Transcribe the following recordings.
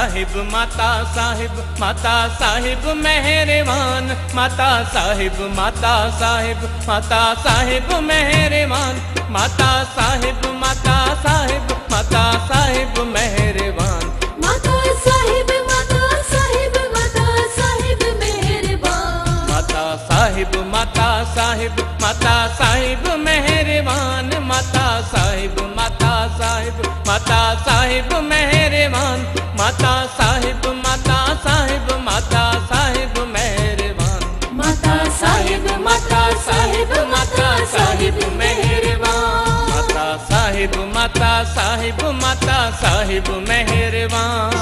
साहिब माता साहिब माता साहिब मेहरबान माता साहिब माता साहिब माता साहिब मेहरबान माता साहिब माता साहिब माता साहिब मेहरबान माता साहिब माता साहिब माता साहिब मेहरबान माता साहिब माता साहिब माता साहिब मेहरबान माता साहिब माता साहिब माता साहिब मेहरबान माता साहिब माता साहिब माता साहिब मेहरबान माता साहिब माता साहिब माता साहिब मेहरबान माता साहिब माता साहिब माता साहिब मेहरबान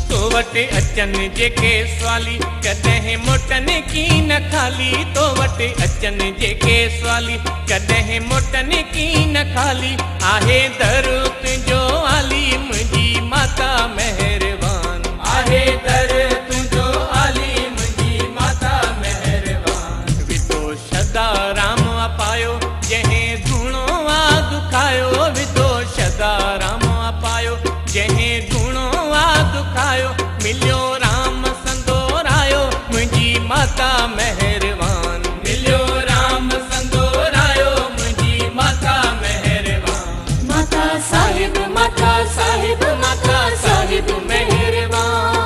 तो वटे अचन जेके स्वाली कदहिं मोटन की न खाली तो वटे अचन जेके स्वाली कदहिं मोटन की न खाली आहे दर तुंहिंजो आली मुंहिंजी माता मेहरबान आहे दर तुंहिंजो आली मुंहिंजी माता मेहरबान विधो शदा राम अपायो जंहिं धूणो आ दुखायो विधो शदा राम अपायो जंहिं धूणो आ दुखायो मिलियो राम संदोरायो मुंहिंजी माता मेहरबान मिलियो राम संदोरायो मुंहिंजी माता मेहरबान माता साहिब माता साहिब माता साहिब मेहरबान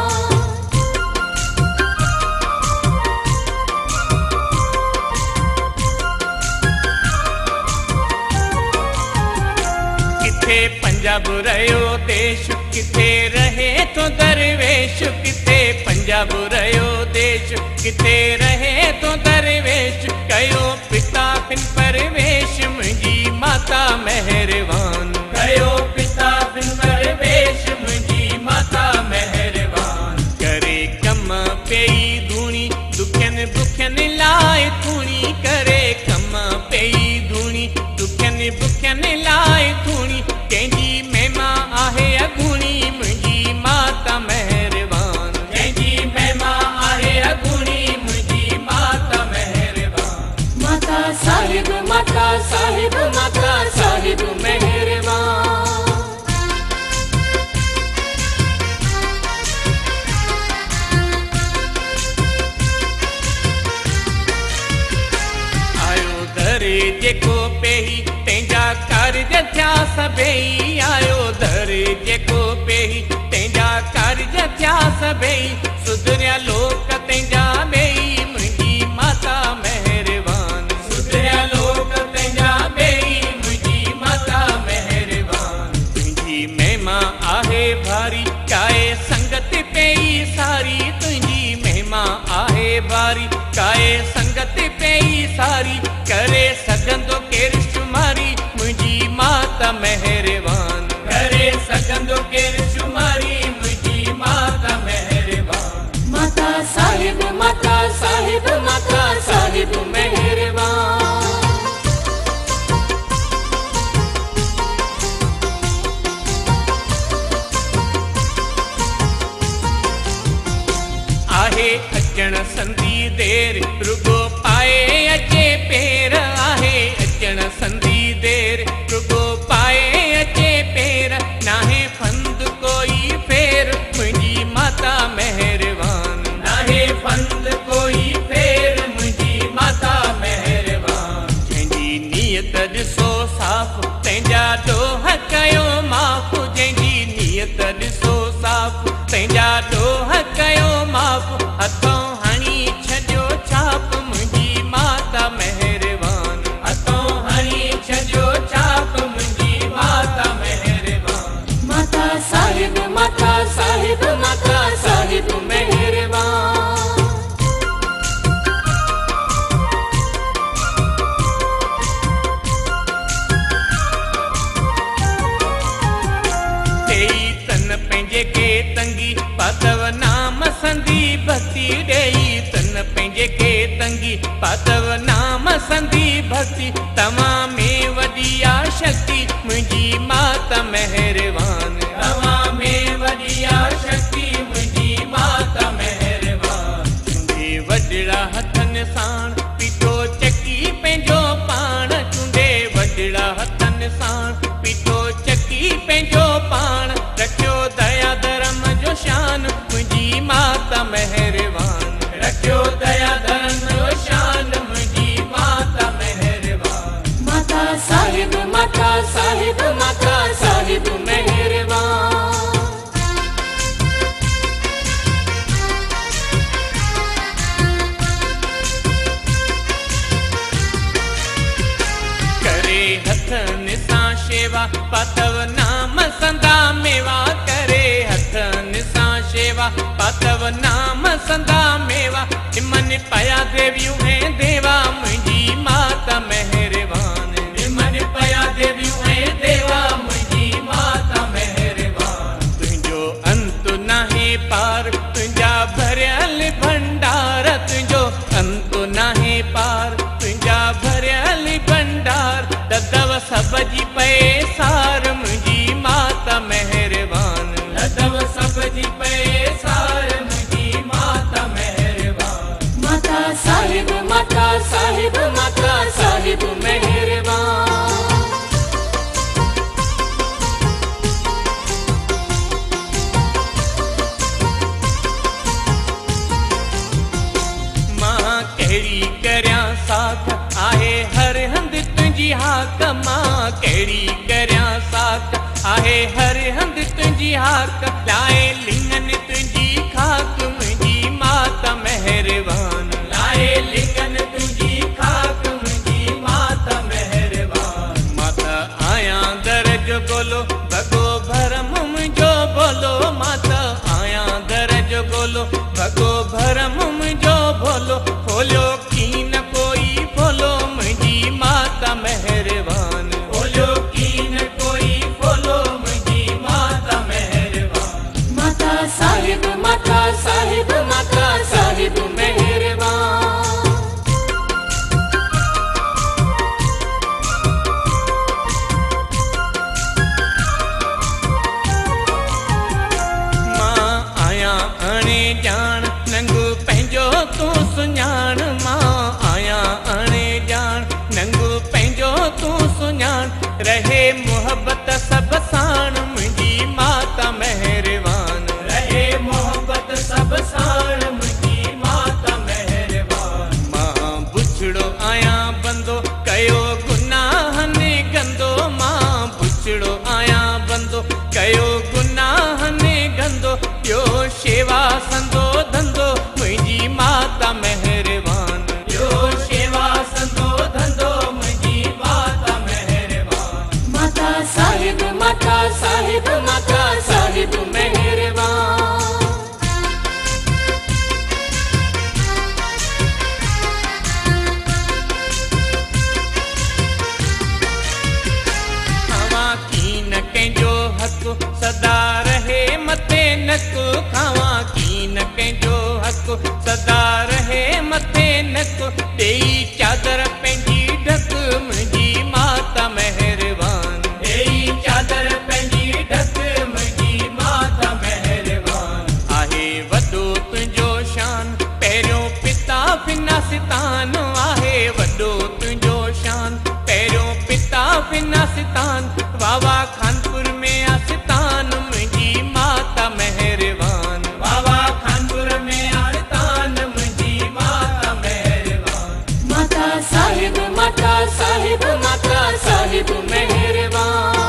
किथे पंजाब रहियो देश किथे रहे तो दरवेश किथे पंजाब रहियो देश किथे रहे तो दरवेश कयो पिता बिन परवेश मुंहिंजी माता मेहरबान कयो पिता बिन परवेश मुंहिंजी माता मेहरबान करे कम पेई धूणी दुखियनि बुखियनि लाइ धूणी करे कम पेई धूणी दुखियनि बुखियनि लाइ धूणी कंहिंजी महिमा आहे अगूणी मुंहिंजी माता मेहरबान कंहिंजी महिमा आहे अगूणी मुंहिंजी माता मेहरबान माता साहिब माता साहिब माता साहिब मेहरबान आयो दर जेको पेही तंहिंजा कारज थिया सभई आयो दर जेको पेही तंहिंजा कारज थिया सभई सुधरिया लोक तंहिंजा ॿई मुंहिंजी माता मेहरबान सुधरिया लोक तंहिंजा ॿई मुंहिंजी माता मेहरबान तुंहिंजी महिमा आहे भारी काए संगत पेई सारी तुंहिंजी महिमा आहे भारी काए संगत पेई सारी करे सघंदो केरु शुमारी मुंहिंजी माता मेहरबान करे सघंदो केरु शुमारी मुंहिंजी माता मेहरबान माता साहिब माता साहिब माता साहिब मेहरबान आहे अचण संधी देर रुगो पाए अचे पेर आहे अचण संधी देर रुगो पाए अचे पेर नाहे फंद कोई फेर मुंहिंजी माता मेहरबान नाहे फंद कोई फेर मुंहिंजी माता मेहरबान जंहिंजी नियत ॾिसो साफ़ तंहिंजा ॾोह कयो माफ़ जंहिंजी नियत ॾिसो साफ़ तंहिंजा ॾोह कयो माफ़ हथों हणी छॾियो छाप मुंहिंजी माता मेहरबान हथों हणी छॾियो छाप मुंहिंजी माता मेहरबान माता साहिब माता साहिब माता साहिब मेहरबान तेई तन पंहिंजे के तंगी पातव नाम संधी भक्ति ॾेई तन पंहिंजे के तंगी पातव नाम संधी भक्ति तव्हां में वॾी आहे शक्ति मुंहिंजी माता मेहरबान तव्हां में वॾी आहे शक्ति मुंहिंजी माता मेहरबान तुंहिंजे वॾड़ा हथनि साण माता मेहरबान रखियो दया धर्म शान मुंहिंजी माता मेहरबान माता साहिब माता साहिब माता साहिब मेहरबान करे हथनि सां शेवा पातव नाम संदा मेवा करे हथनि सां शेवा पातव नाम संदा मेवा निमन पया देवियूं ऐं देवा मुंहिंजी माता मेहरबान निमन पया देवियूं ऐं देवा मुंहिंजी माता मेहरबान तुंहिंजो अंत नाहे पार तुंहिंजा भरियल भंडार तुंहिंजो अंत नाहे पार तुंहिंजा भरियल भंडार ददव सब जी पए सार मुंहिंजी माता मेहरबान ददव सब जी पए सार मुंहिंजी माता मेहरबान माता साहिब माता साहिब माता साहिब मेहरबान मां कहिड़ी करियां साथ आहे हर हंधि तुंहिंजी हाक मां कहिड़ी करियां साथ आहे हर हंधि तुंहिंजी हाक लाए लिंगन तुंहिंजी खाक मुंहिंजी माता मेहरबान लाए लिंगन तुंहिंजी खाक मुंहिंजी माता मेहरबान माता आयां दर जो गोलो भॻो भरम मुंहिंजो बोलो माता आयां दर जो गोलो भॻो भरम मुंहिंजो बोलो खोलियो कीन कोई बोलो मुंहिंजी माता मेहरबान खोलियो कीन कोई बोलो मुंहिंजी माता मेहरबान माता साहिब माता साहिब माता साहिब मेहरबान मां आयां अणे ॼाण नंगू पंहिंजो तूं सुञाण मां आयां अणे ॼाण नंगू पंहिंजो तूं सुञाण रहे मोहबत सभ साण मुंहिंजी माता मेहरबान रहे मोहबत सभ साण मुंहिंजी माता मेहरबान मां बुछड़ो आयां बंदो कयो गुनाहनि गंदो मां बुछड़ो आयां बंदो कयो गुनाहनि गंदो ॿियो शेवा संदो धंधो मुंहिंजी माता मेहरबान ॿियो शेवा संदो धंधो मुंहिंजी माता मेहरबान माता साहिब माता साहिब माता साहिब मेहरबान खावां कीन कंहिंजो हक़ सदा रहे मथे नक खावां कीन कंहिंजो हक़ सदा रहे मथे नक ॾेई चादर पंहिंजी ढक मुंहिंजी माता मेहरबान ॾेई चादर पंहिंजी ढक मुंहिंजी माता मेहरबान आहे वॾो तुंहिंजो शान पहिरियों पिता फिना सितान आहे वॾो तुंहिंजो शान पहिरियों पिता फिना सितान बाबा खानपुर में आसितान मुंहिंजी माता मेहरबान बाबा खानपुर में आसितान मुंहिंजी माता मेहरबान माता साहिब माता साहिब माता साहिब मेहरबान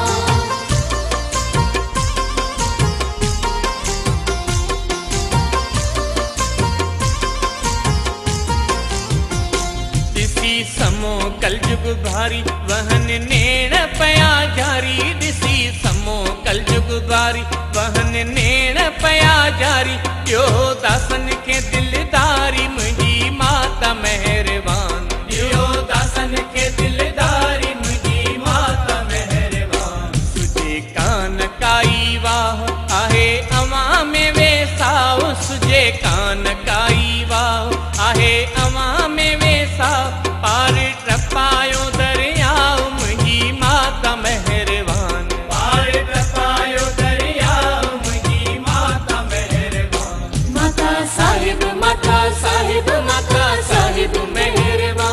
ॾिसी समो कलयुग भारी वहन नेण पया जारी ॾिसी समो कलयुग भारी वहन नेण पया जारी ॾियो दासन खे दिलदारी मुंहिंजी माता मेहरबान ॾियो दासन खे दिलदारी मुंहिंजी माता मेहरबान सुजे कान काई वाह आहे अवां में वेसाओ सुजे कान काई वाह आहे अवां में वेसाओ पार टपायो दरियाओ मुंहिंजी माता मेहरबान पार टपायो दरियाओ मुंहिंजी माता मेहरबान माता साहिब माता साहिब माता साहिब मेहरबान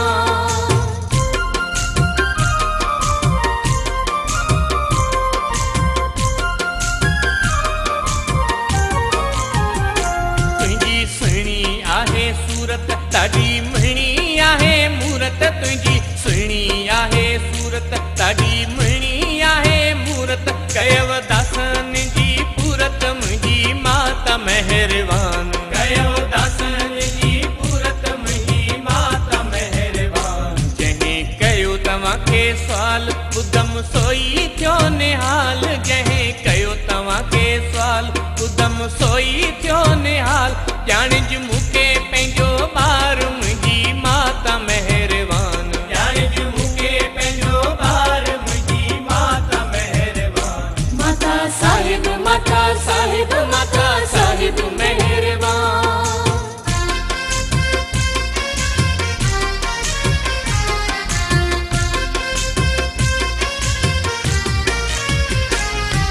ताडी मणी आहे मूरत तुझी सुहिणी आहे सूरत ताडी मणी आहे मूरत कयव दासन जी पूरत मुंहिंजी माता मेहरबान कयव दासन जी पूरत मुंहिंजी माता मेहरबान जंहिं कयो तव्हांखे सवाल ॿुधम सोई थियो निहाल जंहिं कयो तव्हांखे सवाल ॿुधम सोई थियो निहाल ॼाणिज मूंखे पंहिंजो ॿार मुंहिंजी माता मेहरबान ॼाणिज मूंखे पंहिंजो ॿार मुंहिंजी माता मेहरबान माता साहिब माता साहिब माता साहिब मेहरबान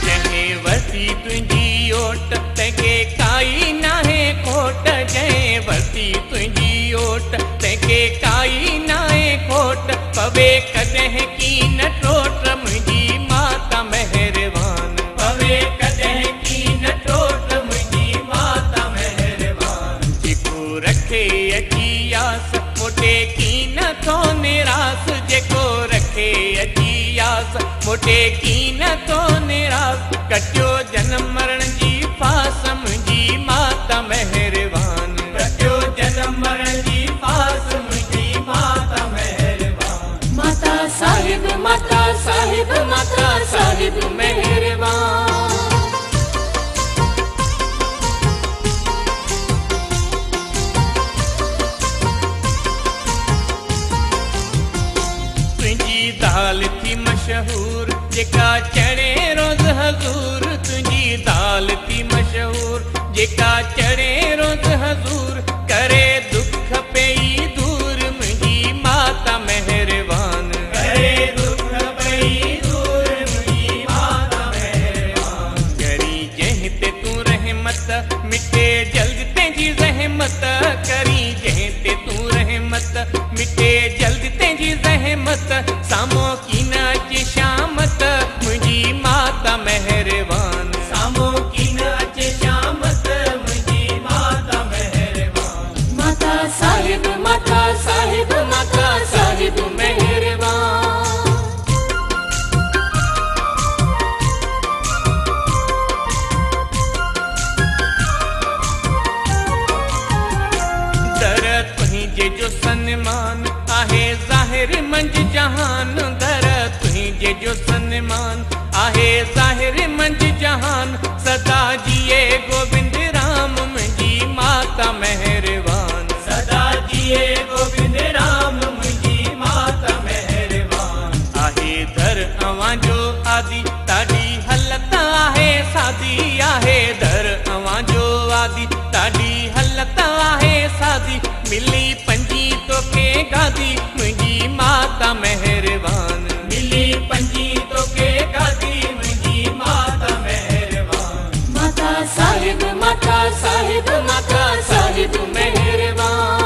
जंहिं वरिती तुंहिंजी ओट तंहिंखे काई नाहे खोट जंहिं वरिती तुंहिंजी ओट तंहिंखे काई नाहे खोट पवे कॾहिं की न टोट मुंहिंजी माता मेहरबान पवे कॾहिं की न टोट मुंहिंजी माता मेहरबान जेको रखे अची आस मोटे की न थो निरास जेको रखे अची आस मोटे की न थो निरास कटियो जनम मरण जी फास मुंहिंजी माता मेहरबान कटियो जनम मरण जी फास मुंहिंजी माता मेहरबान माता साहिब माता साहिब माता साहिब मेहरबान तुंहिंजी दाल थी मशहूर जेका चढ़े रोज़ हज़ूर तुंहिंजी दाल थी मशहूर जेका चढ़े रोज़ हज़ूर करे दुख पई दूर मुंहिंजी माता मेहरबान करे दुख पई दूर मुंहिंजी माता मेहरबान करी जंहिं ते तूं रहमत मिटे जल्द तंहिंजी ज़हमत करी जंहिं ते तूं रहमत मिटे जल्द तंहिंजी ज़हमत साम्हूं की न अचे शामत मुंहिंजी माता मेहरबान साम्हूं की न अचे शामत मुंहिंजी माता मेहरबान माता साहिब माता साहिब माता साहिब मेहरबान दर तुंहिंजे जो सन्मान आहे ज़ाहिर मंझ जहान दर तुंहिंजे जो सन्मान आहे ज़ाहिर मंझ जहान सदा जिए गोविंद राम मुंहिंजी माता मेहरबान सदा जिए गोविंद राम मुंहिंजी माता मेहरबान आहे दर अवां जो आदि ताडी हलत आहे सादी आहे दर अवां जो आदि ताडी हलत आहे सादी मिली पंजी तोखे गादी मुंहिंजी माता मेहरबान मिली पंजी तोखे गादी मुंहिंजी माता मेहरबान माता साहिब माता साहिब माता साहिब मेहरबान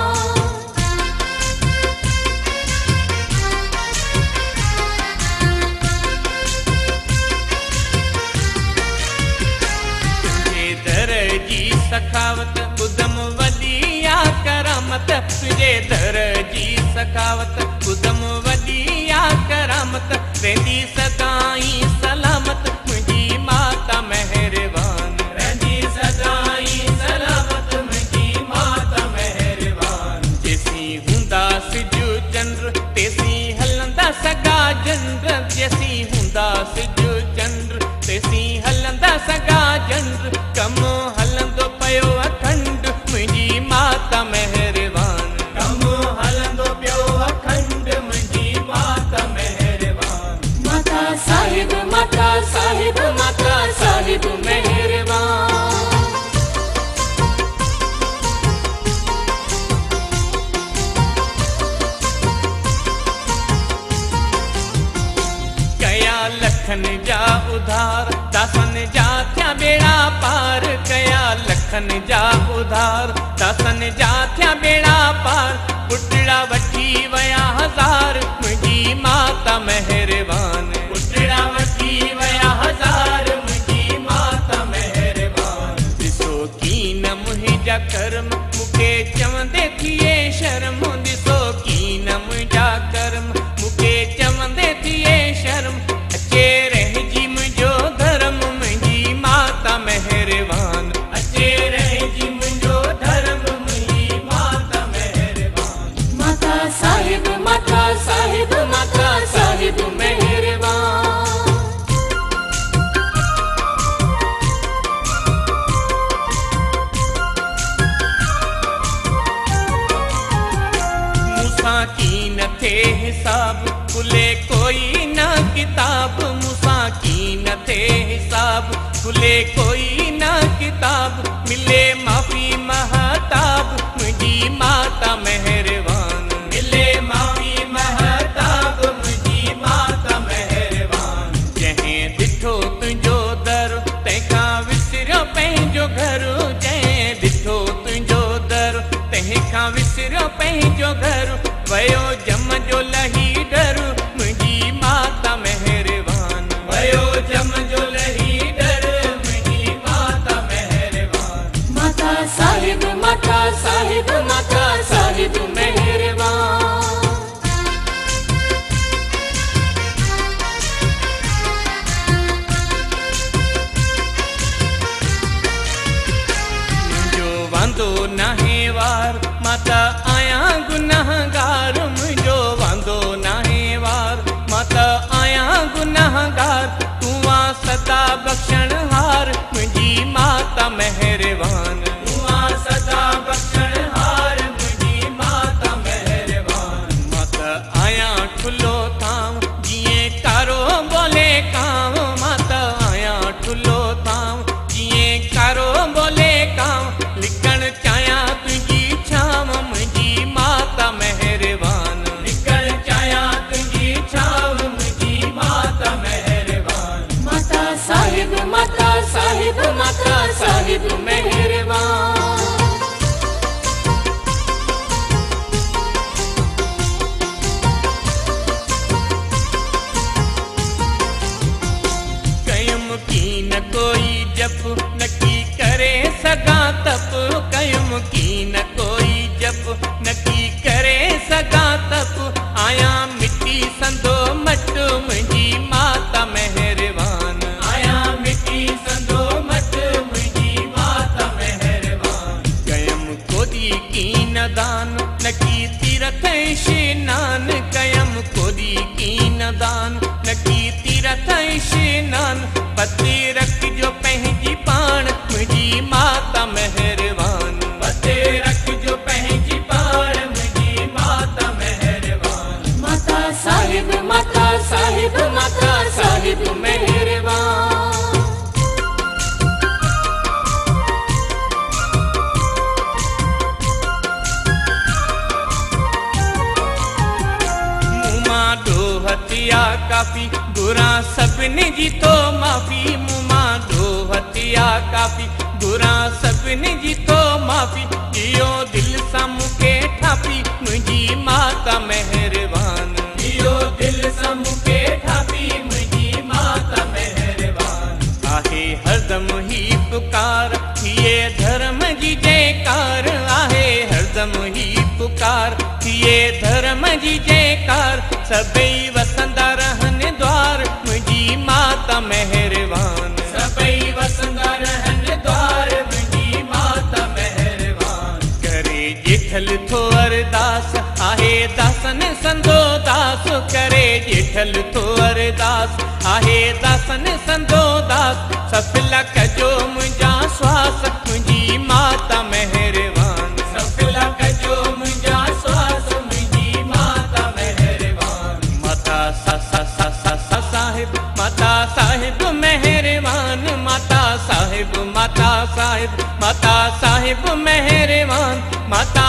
तुंहिंजे दर जी सखावत ॿुधम वॾी आ करामत तुंहिंजे दर जी सखावत ॿुधम वॾी आ करामत रहंदी सदाई सलामत मुंहिंजी माता मेहरबान रहंदी सदाई सलामत मुंहिंजी माता मेहरबान जेसीं हूंदा सिजु चंद्र तेसीं हलंदा सॻा चंद्र जेसीं हूंदा सिजु चंद्र तेसीं हलंदा सॻा चंद्र कमु हलंदो पियो अखंड मुंहिंजी माता मेहरबान कमु हलंदो पियो अखंड मुंहिंजी माता मेहरबान माता साहिब माता साहिब माता साहिब मेहरबान कया लखन जा उधार दासन जा थिया बेड़ा पार कया लखन जा उधार दासन जा थिया बेड़ा पार पुटड़ा वठी वया हज़ार मुंहिंजी माता मेहरबान पुटड़ा वठी वया हज़ार मुंहिंजी माता मेहरबान ॾिसो कीन मुंहिंजा मुंहिंजा कर्म मूंखे चवंदे थिए शर्म ॾिसो की न मुंहिंजा कर्म मूंखे चवंदे थिए शर्म अचे रहिजी मुंहिंजो धर्म मुंहिंजी माता महिरबान अचे रहिजी मुंहिंजो धर्म मुंहिंजी माता महिरबान माता साहिब माता साहिब माता साहिब महिरबान मूंसां की न थे हिसाब खुले कोई न किताब मूंसां की न थे हिसाब खुले कोई न किताब मिले माफ़ी महताब मुंहिंजी माता महिरबान मिले माफ़ी महताब मुंहिंजी माता महिरबान जंहिं ॾिठो तुंहिंजो दर तंहिंखां विसरियो पंहिंजो घर जंहिं ॾिठो तुंहिंजो दर तंहिंखां विसरियो पंहिंजो घर वयो जम जो लही डर मुंहिंजी माता महिरबान वयो जम जो लही डर मुंहिंजी माता महिरबान माता साहिब माता साहिब माता साहिब महिरबान मुंहिंजो वांदो नाहे वार माता आयां गुनाहगार मुंहिंजो वांदो नाहे वार माता आयां गुनाहगार तूं आ सदा बख़्शण हार मुंहिंजी माता महिरबान तूं आ सदा बख़्शण हार मुंहिंजी माता महिरबान माता आयां ठुलो थाम जीअं कारो बोले कांव माता आयां ठुलो थाम जीअं कारो बोले कांव लिकण चाहियां तुंहिंजी छांव मुंहिंजी माता महिरबान लिकण चाहियां तुंहिंजी छांव मुंहिंजी माता महिरबान माता साहिब माता साहिब माता साहिब महिरबान कयुम की न कोई जप न की करे सगा तप कयुम की न कोई जप न की करे सगा तप आया मिट्टी संदो मट मुंहिंजी माता महिरबान आया मिट्टी संदो मट मुंहिंजी माता महिरबान कयम कोदी की न दान न की तीरथ इशनान कयम कोदी की न दान न की तीरथ इशनान पते रखिजो पंहिंजी पाण मुंहिंजी माता महिरबान पते रखिजो पंहिंजी पाण मुंहिंजी माता महिरबान माता साहिब माता साहिब माता साहिब महिरबान मुमां ॾोहतिया काफ़ी गुरा सभिनी जी तो माफ़ी मुमां ॾोहतिया काफ़ी गुरा सभिनी जी तो माफ़ी इहो दिलि सां मूंखे ठापी मुंहिंजी माता महिरबान इहो दिलि सां मूंखे ठापी मुंहिंजी माता महिरबान आहे हरदम ही पुकार थिए धर्म जी जयकार आहे हरदम ही पुकार थिए धर्म जी जयकार सभई वसंदा रहन द्वार मुंहिंजी माता महिरबान सभई वसंदा रहन द्वार मुंहिंजी माता महिरबान करे ॾिठल थो अरदास आहे दासन संदो दास करे ॾिठल थो अरदास आहे दासन संदो दास सफला कजो मुंहिंजा श्वास मुंहिंजी माता महिरबान सफला कजो मुंहिंजा श्वास मुंहिंजी माता महिरबान माता सा सा सा सा सा साहिब माता साहिब महिरबान माता साहिब माता साहिब माता साहिब महिरबान माता